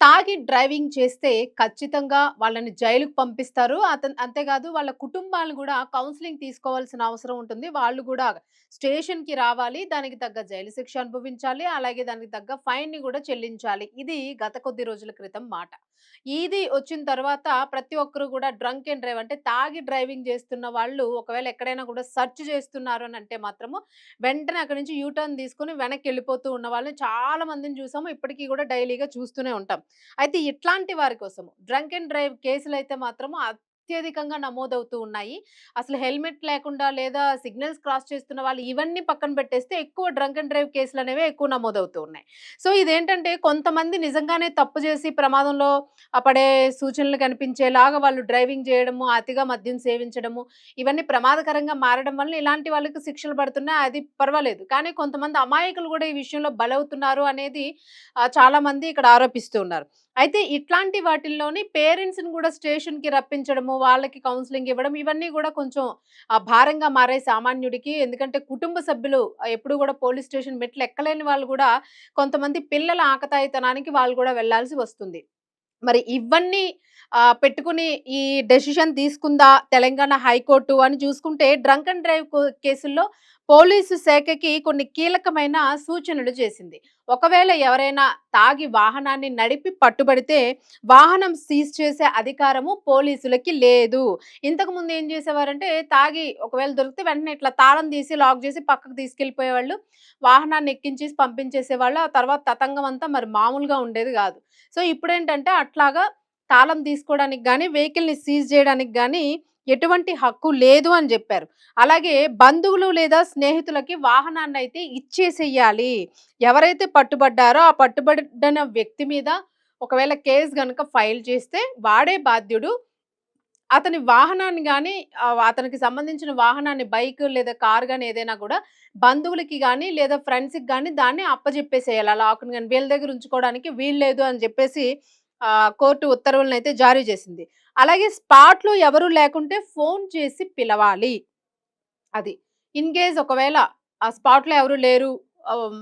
తాగి డ్రైవింగ్ చేస్తే ఖచ్చితంగా వాళ్ళని జైలుకి పంపిస్తారు. అంతేకాదు వాళ్ళ కుటుంబాలు గూడా కౌన్సెలింగ్ తీసుకోవాల్సిన అవసరం ఉంటుంది. వాళ్ళు గూడా స్టేషన్‌కి రావాలి. దానికి తగ్గ జైలు శిక్ష అనుభవించాలి. అలాగే దానికి తగ్గ ఫైన్‌ని గూడా చెల్లించాలి. ఇది గత కొద్ది రోజుల క్రితం మాట. ఇది వచ్చిన తర్వాత ప్రతి ఒక్కరు గూడా డ్రంక్ అండ్ డ్రైవ్ అంటే తాగి డ్రైవింగ్ చేస్తున్న వాళ్ళు ఒకవేళ ఎక్కడైనా గూడా సెర్చ్ చేస్తున్నారు అనంటే మాత్రము వెంటనే అక్కడి నుంచి యూ టర్న్ తీసుకొని వెనక్కెళ్ళిపోతూ ఉన్న వాళ్ళని చాలా మందిని చూసాము. ఇప్పటికి గూడా డైలీగా చూస్తూనే ఉంటాం. అయితే ఇట్లాంటి వారి కోసము డ్రంక్ అండ్ డ్రైవ్ కేసులైతే మాత్రము అత్యధికంగా నమోదవుతూ ఉన్నాయి. అసలు హెల్మెట్ లేకుండా లేదా సిగ్నల్స్ క్రాస్ చేస్తున్న వాళ్ళు ఇవన్నీ పక్కన పెట్టేస్తే ఎక్కువ డ్రంక్ అండ్ డ్రైవ్ కేసులనేవే ఎక్కువ నమోదవుతూ ఉన్నాయి. సో, ఇదేంటంటే కొంతమంది నిజంగానే తప్పు చేసి ప్రమాదంలో పడే సూచనలు కనిపించేలాగా వాళ్ళు డ్రైవింగ్ చేయడము, అతిగా మద్యం సేవించడము, ఇవన్నీ ప్రమాదకరంగా మారడం వల్ల ఇలాంటి వాళ్ళకి శిక్షలు పడుతున్నాయి. అది పర్వాలేదు. కానీ కొంతమంది అమాయకులు గూడా ఈ విషయంలో బలవుతున్నారు అనేది చాలా మంది ఇక్కడ ఆరోపిస్తూ ఉన్నారు. అయితే ఇట్లాంటి వాటిల్లోని పేరెంట్స్‌ని గూడా స్టేషన్‌కి రప్పించడము, వాళ్ళకి కౌన్సెలింగ్ ఇవ్వడం ఇవన్నీ గూడా కొంచెం భారంగా మారాయి సామాన్యుడికి. ఎందుకంటే కుటుంబ సభ్యులు ఎప్పుడు గూడా పోలీస్ స్టేషన్ మెట్లు ఎక్కలేని వాళ్ళు గూడా కొంతమంది పిల్లల ఆకతాయితనానికి వాళ్ళు గూడా వెళ్ళాల్సి వస్తుంది. మరి ఇవన్నీ పెట్టుకుని ఈ డెసిషన్ తీసుకుందా తెలంగాణ హైకోర్టు అని చూసుకుంటే డ్రంక్ అండ్ డ్రైవ్ కేసుల్లో పోలీసు శాఖకి కొన్ని కీలకమైన సూచనలు చేసింది. ఒకవేళ ఎవరైనా తాగి వాహనాన్ని నడిపి పట్టుబడితే వాహనం సీజ్ చేసే అధికారము పోలీసులకి లేదు. ఇంతకుముందు ఏం చేసేవారంటే తాగి ఒకవేళ దొరికితే వెంటనే ఇట్లా తాళం తీసి లాక్ చేసి పక్కకు తీసుకెళ్ళిపోయేవాళ్ళు. వాహనాన్ని ఎక్కించేసి పంపించేసేవాళ్ళు. ఆ తర్వాత తతంగం అంతా మరి మామూలుగా ఉండేది గాదు. సో, ఇప్పుడేంటంటే అట్లాగా తాళం తీసుకోవడానికి గాని, వెహికల్‌ని సీజ్ చేయడానికి గాని ఎటువంటి హక్కు లేదు అని జెప్పారు. అలాగే బంధువులు లేదా స్నేహితులకి వాహనాన్నయితే ఇచ్చేసేయాలి. ఎవరైతే పట్టుబడ్డారో ఆ పట్టుబడిన వ్యక్తి మీద ఒకవేళ కేస్ గనక ఫైల్ చేస్తే వాడే బాధ్యుడు. అతని వాహనాన్ని గాని అతనికి సంబంధించిన వాహనాన్ని బైక్ లేదా కార్ గాని ఏదైనా గూడా బంధువులకి గాని లేదా ఫ్రెండ్స్‌కి గాని దాన్ని అప్పజెప్పేసేయాలి. ఆ లాక్‌ని గాని వీళ్ళ దగ్గర ఉంచుకోవడానికి వీల్లేదు అని జెప్పేసి కోర్టు ఉత్తర్వులనైతే జారీ చేసింది. అలాగే స్పాట్‌లో ఎవరు లేకుంటే ఫోను చేసి పిలవాలి. అది. ఇన్ కేస్ ఒకవేళ ఆ స్పాట్‌లో ఎవరు లేరు.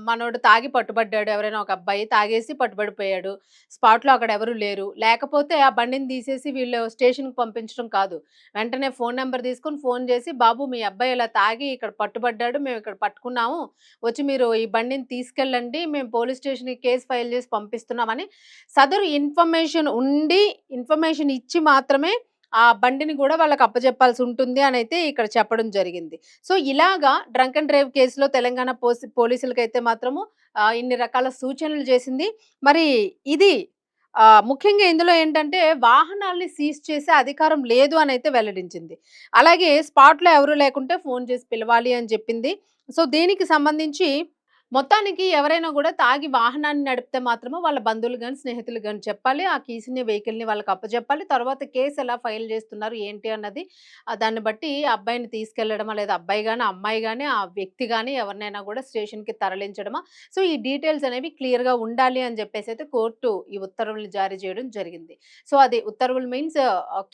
మనోడు తాగి పట్టుబడ్డాడు. ఎవరైనా ఒక అబ్బాయి తాగేసి పట్టుబడిపోయాడు. స్పాట్‌లో అక్కడ ఎవరు లేరు. లేకపోతే ఆ బండిని తీసేసి వీళ్ళు స్టేషన్‌కి పంపించడం కాదు. వెంటనే ఫోను నంబర్ తీసుకొని ఫోను చేసి, "బాబు మీ అబ్బాయి ఇలా తాగి ఇక్కడ పట్టుబడ్డాడు. మేము ఇక్కడ పట్టుకున్నాము. వచ్చి మీరు ఈ బండిని తీసుకెళ్ళండి. మేము పోలీస్ స్టేషన్‌కి కేస్ ఫైల్ చేసి పంపిస్తున్నాం" అని సదరు ఇన్ఫర్మేషన్ ఉండి, ఇన్ఫర్మేషన్ ఇచ్చి మాత్రమే ఆ బండిని గూడా వాళ్ళకి అప్పజెప్పాల్సి ఉంటుంది అనైతే ఇక్కడ చెప్పడం జరిగింది. సో, ఇలాగా డ్రంక్ అండ్ డ్రైవ్ కేసులో తెలంగాణ పోలీసులకైతే మాత్రము ఇన్ని రకాల సూచనలు చేసింది. మరి ఇది ముఖ్యంగా ఇందులో ఏంటంటే వాహనాల్ని సీజ్ చేసే అధికారం లేదు అనైతే వెల్లడించింది. అలాగే స్పాట్‌లో ఎవరు లేకుంటే ఫోను చేసి పిలవాలి అని చెప్పింది. సో, దీనికి సంబంధించి మొత్తానికి ఎవరైనా గూడా తాగి వాహనాన్ని నడిపితే మాత్రము వాళ్ళ బంధువులు గాని, స్నేహితులు గాని చెప్పాలి. ఆ కీస్‌ని, వెహికల్‌ని వాళ్ళకి అప్పజెప్పాలి. తర్వాత కేస్ ఎలా ఫైల్ చేస్తున్నారు, ఏంటి అన్నది దాన్ని బట్టి అబ్బాయిని తీసుకెళ్లడమా, లేదా అబ్బాయి గాని, అమ్మాయి గాని, ఆ వ్యక్తి గాని ఎవరినైనా గూడా స్టేషన్‌కి తరలించడమా, సో, ఈ డీటెయిల్స్ అనేవి క్లియర్‌గా ఉండాలి అని జెప్పేసైతే కోర్టు ఈ ఉత్తర్వులు జారీ చేయడం జరిగింది. సో, అది ఉత్తర్వులు మీన్స్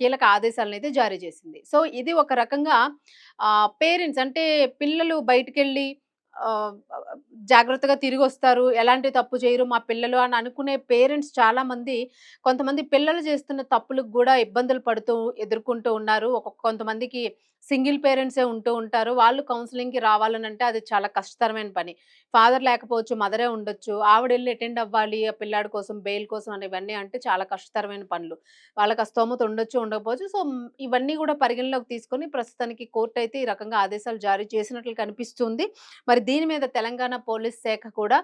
కీలక ఆదేశాలనైతే జారీ చేసింది. సో, ఇది ఒక రకంగా పేరెంట్స్ అంటే పిల్లలు బయటికెళ్ళి ఆహ్, జాగ్రత్తగా తిరిగొస్తారు. ఎలాంటి తప్పు చేయరు మా పిల్లలు అని అనుకునే పేరెంట్స్ చాలామంది కొంతమంది పిల్లలు చేస్తున్న తప్పులకు గూడా ఇబ్బందులు పడుతూ ఎదుర్కొంటూ ఉన్నారు. కొంతమందికి సింగిల్ పేరెంట్సే ఉంటూ ఉంటారు. వాళ్ళు కౌన్సెలింగ్‌కి రావాలనంటే అది చాలా కష్టతరమైన పని. ఫాదర్ లేకపోవచ్చు, మదరే ఉండొచ్చు. ఆవిడెళ్లి అటెండ్ అవ్వాలి. ఆ పిల్లాడి కోసం, బెయిల్ కోసం అని ఇవన్నీ అంటే చాలా కష్టతరమైన పనులు. వాళ్ళకి ఆ స్తోమత ఉండొచ్చు, ఉండకపోవచ్చు. సో, ఇవన్నీ గూడా పరిగణలోకి తీసుకొని ప్రస్తుతానికి కోర్టయితే ఈ రకంగా ఆదేశాలు జారీ చేసినట్లు కనిపిస్తుంది. మరి దీని మీద తెలంగాణ పోలీస్ శాఖ కూడా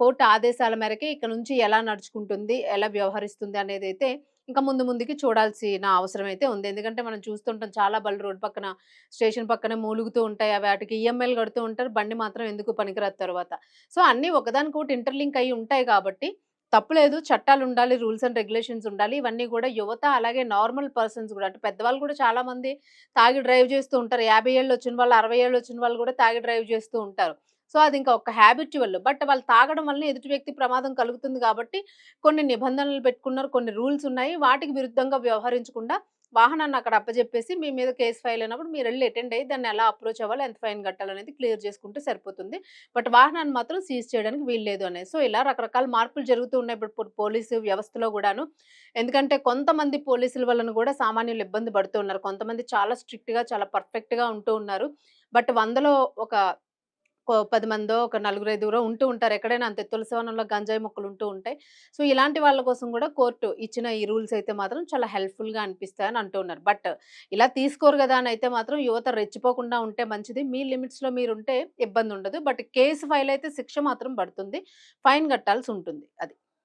కోర్టు ఆదేశాల మేరకే ఇక నుంచి ఎలా నడుచుకుంటుంది, ఎలా వ్యవహరిస్తుంది అనేదైతే ఇంకా ముందు ముందుకి చూడాల్సిన అవసరం అయితే ఉంది. ఎందుకంటే మనం చూస్తుంటాం చాలా బళ్ళు రోడ్డు పక్కన, స్టేషన్ పక్కనే మూలుగుతూ ఉంటాయి. వాటికి ఈఎంఐలు కడుతూ ఉంటారు. బండి మాత్రం ఎందుకు పనికిరాదు తర్వాత. సో, అన్నీ ఒకదానికొకటి ఇంటర్‌లింక్ అయ్యి ఉంటాయి కాబట్టి తప్పులేదు. చట్టాలుండాలి, రూల్స్ అండ్ రెగ్యులేషన్స్ ఉండాలి. ఇవన్నీ గూడా యువత అలాగే నార్మల్ పర్సన్స్ గూడా అంటే పెద్దవాళ్ళు గూడా చాలామంది తాగి డ్రైవ్ చేస్తూ ఉంటారు. 50 ఏళ్ళొచ్చిన వాళ్ళు, 60 ఏళ్ళొచ్చిన వాళ్ళు గూడా తాగి డ్రైవ్ చేస్తూ ఉంటారు. సో, అదింకా ఒక హ్యాబిట్యువల్. బట్ వాళ్ళు తాగడం వలన ఎదుటి వ్యక్తి ప్రమాదం కలుగుతుంది గాబట్టి, కొన్ని నిబంధనలు పెట్టుకున్నారు. కొన్ని రూల్స్ ఉన్నాయి. వాటికి విరుద్ధంగా వ్యవహరించకుండా వాహనాన్ని అక్కడ అప్పజెప్పేసి మీ మీద కేస్ ఫైల్ అయినప్పుడు మీరెళ్లి అటెండ్ అయ్యి దాన్ని ఎలా అప్రోచ్ అవ్వాలి, ఎంత ఫైన్ కట్టాలనేది క్లియర్ చేసుకుంటే సరిపోతుంది. బట్ వాహనాన్ని మాత్రం సీజ్ చేయడానికి వీల్లేదు అనేది. సో, ఇలా రకరకాల మార్పులు జరుగుతూ ఉన్నాయి ఇప్పుడు పోలీసు వ్యవస్థలో గూడాను. ఎందుకంటే కొంతమంది పోలీసుల వలన గూడా సామాన్యులు ఇబ్బంది పడుతూ ఉన్నారు. కొంతమంది చాలా స్ట్రిక్ట్‌గా, చాలా పర్ఫెక్ట్‌గా ఉంటూ ఉన్నారు. బట్ 100లో ఒక 10 మందో, ఒక నలుగురు, ఐదుగురో ఉంటూ ఉంటారు. ఎక్కడైనా అంతే తులసివనంలో గంజాయి మొక్కలు ఉంటూ ఉంటాయి. సో, ఇలాంటి వాళ్ళ కోసం గూడా కోర్టు ఇచ్చిన ఈ రూల్స్ అయితే మాత్రం చాలా హెల్ప్‌ఫుల్‌గా అనిపిస్తాయని అంటూ ఉన్నారు. బట్ ఇలా తీసుకోరు గదా! అని అయితే మాత్రం యువత రెచ్చిపోకుండా ఉంటే మంచిది. మీ లిమిట్స్‌లో మీరుంటే ఇబ్బందుండదు. బట్ కేస్ ఫైల్ అయితే శిక్ష మాత్రం పడుతుంది. ఫైన్ కట్టాల్సుంటుంది. అది.